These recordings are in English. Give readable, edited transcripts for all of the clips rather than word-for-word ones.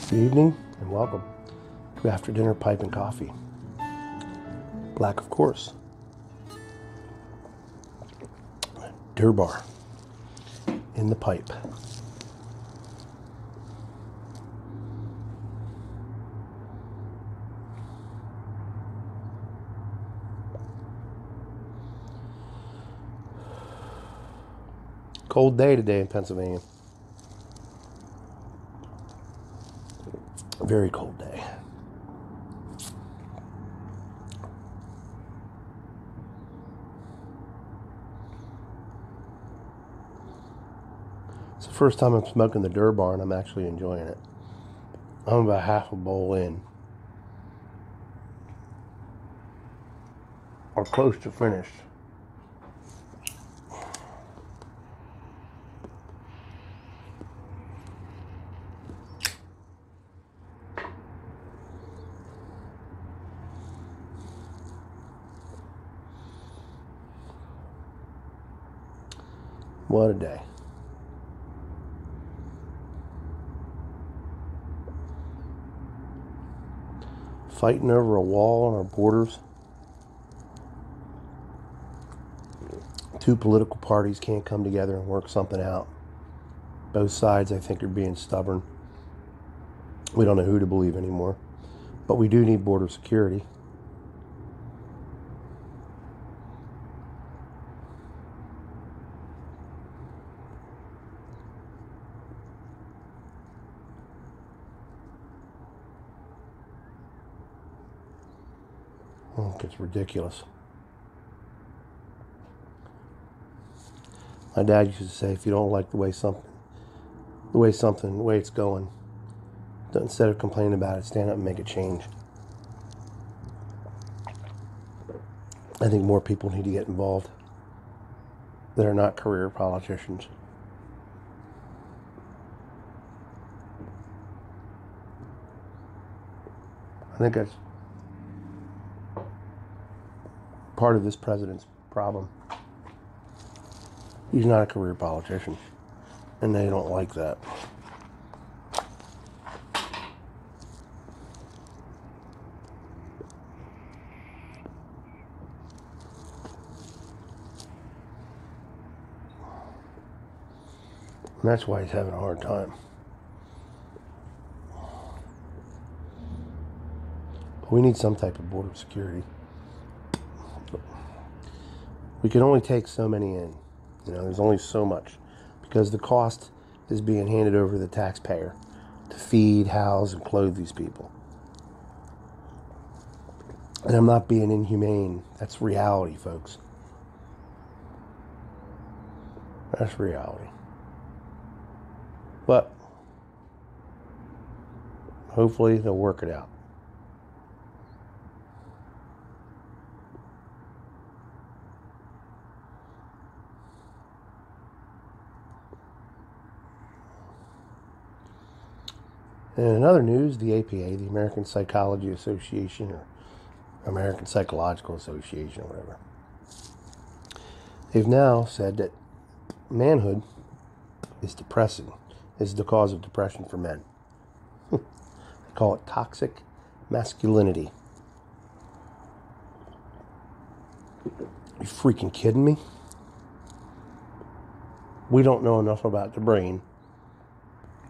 Good evening and welcome to After Dinner Pipe and Coffee. Black, of course. Durbar in the pipe. Cold day today in Pennsylvania. Very cold day. It's the first time I'm smoking the Durbar and I'm actually enjoying it. I'm about half a bowl in. Or close to finished. What a day. Fighting over a wall on our borders. Two political parties can't come together and work something out. Both sides, I think, are being stubborn. We don't know who to believe anymore. But we do need border security. Oh, it's ridiculous. My dad used to say, if you don't like the way it's going, instead of complaining about it, stand up and make a change. I think more people need to get involved that are not career politicians. I think that's part of this president's problem. He's not a career politician, and they don't like that. And that's why he's having a hard time. But we need some type of border security. We can only take so many in. There's only so much, because the cost is being handed over to the taxpayer to feed, house, and clothe these people. And I'm not being inhumane. That's reality, folks. That's reality. But hopefully they'll work it out. And in other news, the APA, the American Psychology Association, or American Psychological Association, or whatever, they've now said that manhood is depressing, is the cause of depression for men. They call it toxic masculinity. You freaking kidding me? We don't know enough about the brain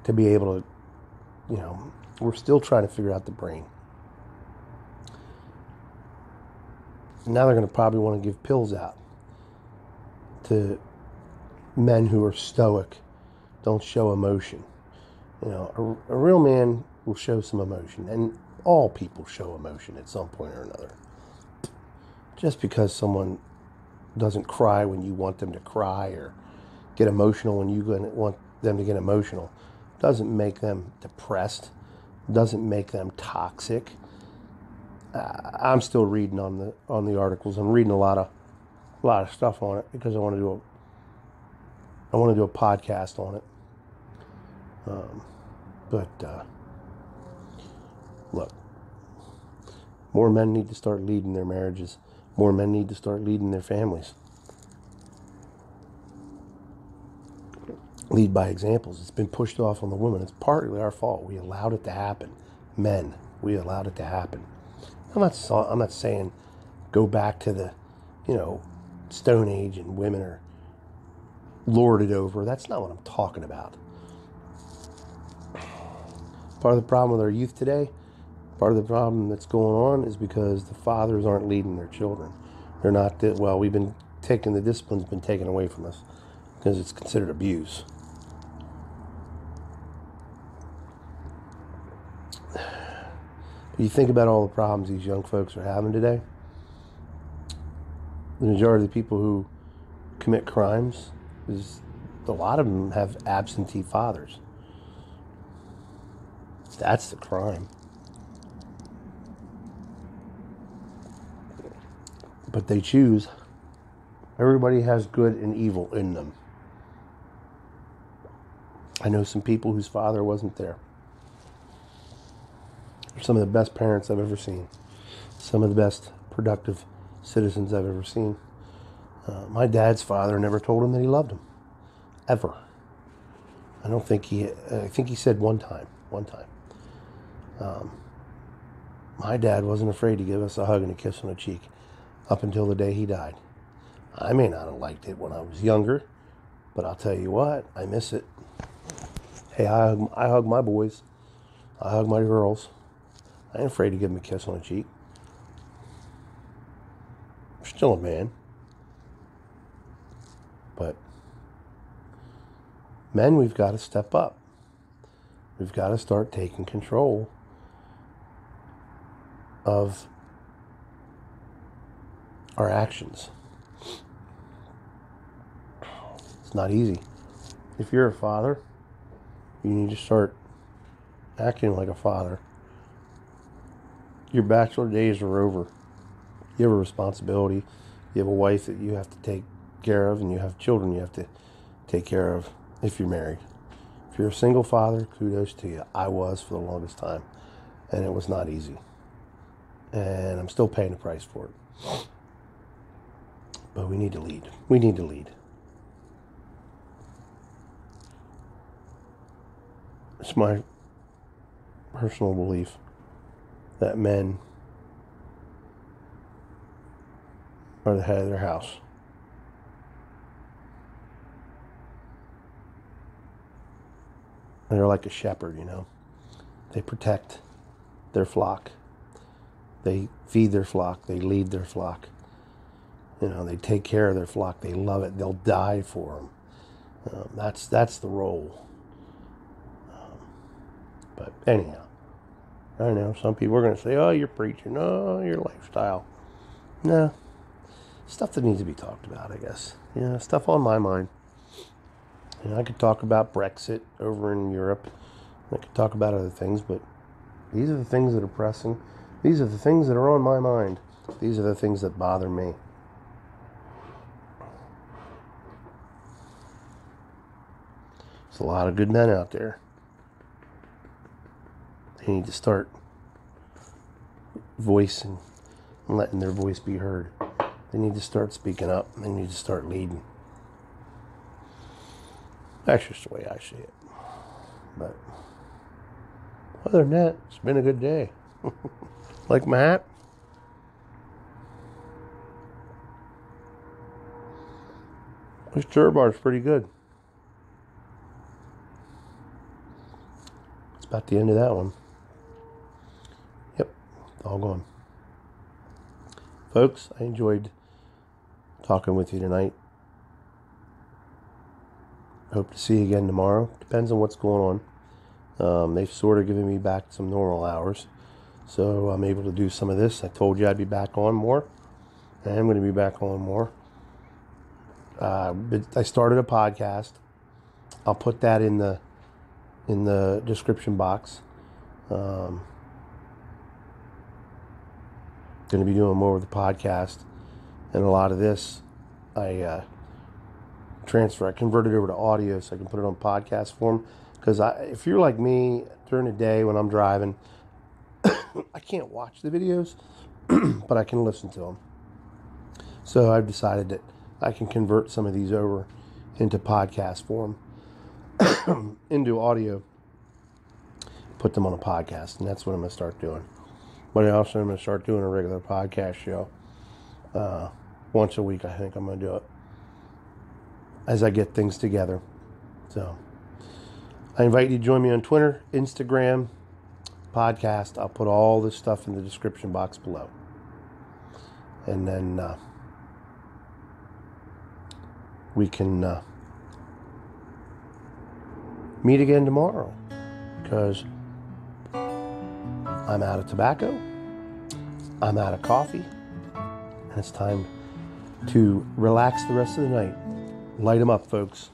to be able to, we're still trying to figure out the brain. Now they're going to probably want to give pills out to men who are stoic, don't show emotion. A real man will show some emotion, and all people show emotion at some point or another. Just because someone doesn't cry when you want them to cry, or get emotional when you want them to get emotional, doesn't make them depressed, doesn't make them toxic. I'm still reading on the articles. I'm reading a lot of stuff on it because I want to do a podcast on it. But look, more men need to start leading their marriages. More men need to start leading their families. lead by examples. It's been pushed off on the women. It's partly our fault. We allowed it to happen. Men, we allowed it to happen. I'm not saying go back to the, Stone Age and women are lorded over. That's not what I'm talking about. Part of the problem with our youth today, part of the problem that's going on is because the fathers aren't leading their children. They're not, we've been taking, the discipline's been taken away from us because it's considered abuse. But you think about all the problems these young folks are having today. The majority of the people who commit crimes, a lot of them have absentee fathers. That's the crime. But they choose. Everybody has good and evil in them. I know some people whose father wasn't there. They're some of the best parents I've ever seen. Some of the best productive citizens I've ever seen. My dad's father never told him that he loved him. Ever. I think he said one time. My dad wasn't afraid to give us a hug and a kiss on the cheek up until the day he died. I may not have liked it when I was younger, but I'll tell you what, I miss it. Hey, I hug my boys. I hug my girls. I ain't afraid to give them a kiss on the cheek. I'm still a man. But men, we've got to step up. We've got to start taking control of our actions. It's not easy. If you're a father, you need to start acting like a father. Your bachelor days are over. You have a responsibility. You have a wife that you have to take care of, and you have children you have to take care of if you're married. If you're a single father, kudos to you. I was for the longest time, and it was not easy. And I'm still paying the price for it. But we need to lead. We need to lead. It's my personal belief that men are the head of their house. And they're like a shepherd, They protect their flock. They feed their flock. They lead their flock. They take care of their flock. They love it. They'll die for them. That's the role. But anyhow, I know some people are going to say, oh, you're preaching. Oh, your lifestyle. No. Stuff that needs to be talked about, I guess. Stuff on my mind. I could talk about Brexit over in Europe. I could talk about other things, but these are the things that are pressing. These are the things that are on my mind. These are the things that bother me. There's a lot of good men out there. They need to start voicing and letting their voice be heard. They need to start speaking up. They need to start leading. That's just the way I see it. But other than that, it's been a good day. Like my hat? This churro bar is pretty good. It's about the end of that one. Yep, all gone. Folks, I enjoyed talking with you tonight. Hope to see you again tomorrow. Depends on what's going on. They've sort of given me back some normal hours, so I'm able to do some of this. I told you I'd be back on more. I am going to be back on more. I started a podcast. I'll put that in the description box. Going to be doing more with the podcast, and a lot of this I converted over to audio so I can put it on podcast form. Because if you're like me, during the day when I'm driving, I can't watch the videos, but I can listen to them. So I've decided that I can convert some of these over into podcast form. into audio, put them on a podcast, and that's what I'm going to start doing. But I also am going to start doing a regular podcast show once a week. I think I'm going to do it as I get things together. So I invite you to join me on Twitter, Instagram, podcast. I'll put all this stuff in the description box below. And then we can meet again tomorrow, because I'm out of tobacco, I'm out of coffee, and it's time to relax the rest of the night. Light them up, folks.